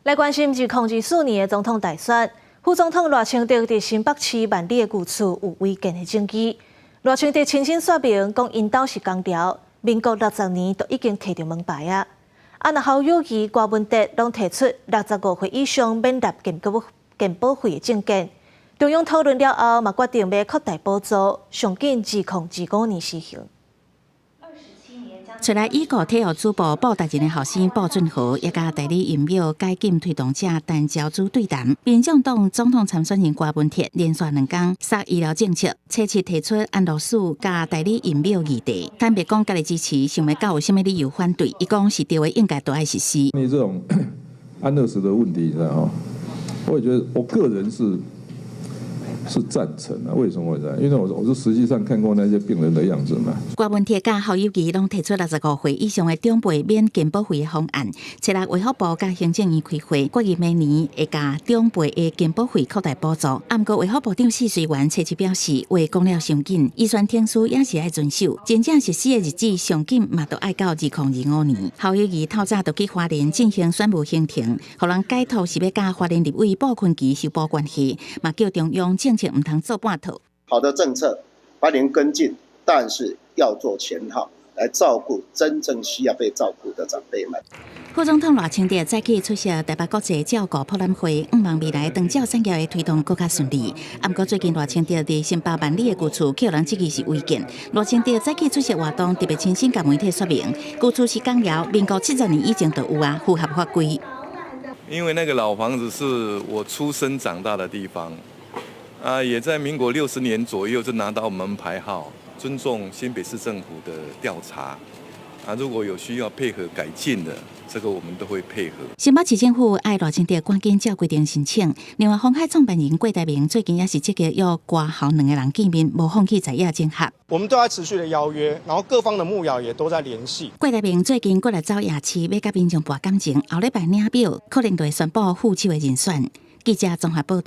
来关心2024年的总统大选，副总统赖清德伫新北市万里的旧厝有违建的证据。赖清德亲身说明，讲因兜是工寮，民国60年都已经摕到门牌啊。若侯友宜、郭文哲拢提出65岁以上免纳健保费的证件。中央讨论了后，嘛决定要扩大补助，上紧2025年施行。出来医国体育主播报达人的后生鲍俊和，也甲代理营庙改进推动者陈昭珠对谈。民众党总统参选人郭文哲连续2天杀医疗政策，初次提出安乐死甲代理营庙议题，坦白讲家己支持，想要到有什么理由反对？伊讲是对的，应该都爱实施。你这种安乐死的问题，你知道吗？我也觉得，我个人是赞成啊，为什么会这样？因为我是实际上看过那些病人的样子嘛。郭文哲甲侯友宜拢提出65岁以上的长辈免健保费的方案。七日卫福部甲行政院开会，决议明年会甲长辈的健保费扩大补助。不过卫福部长施水元初次表示，话讲了上紧，预算天数也是爱遵守，真正实施的日子上紧嘛，都爱到2025年。侯友宜透早就去花莲进行选务行程，互人解读是要甲花莲立委鲍坤琪修补关系，嘛叫中央政策唔通做半套。好的政策，花莲跟进，但是要做前号，来照顾真正需要被照顾的长辈们。副总统赖清德再去出席台北国际照顾博览会，望未来长照产业的推动更加顺利。不过最近赖清德伫新北万里的旧厝，叫人质疑是违建。赖清德再去出席活动，特别亲身甲媒体说明，旧厝是工寮，民国70年以前就有啊，符合法规。因为那个老房子是我出生长大的地方。也在民国60年左右就拿到门牌号，尊重新北市政府的调查。如果有需要配合改进的，这个我们都会配合。新北市政府爱赖清德赶紧照规定申请。另外，鸿海创办人郭台铭最近也是积极约外校2个人见面，无放弃在野整合。我们都在持续的邀约，然后各方的幕僚也都在联系。郭台铭最近过来走夜市，要甲民众博感情，后礼拜领表可能就会宣布副手的人选。记者综合报道。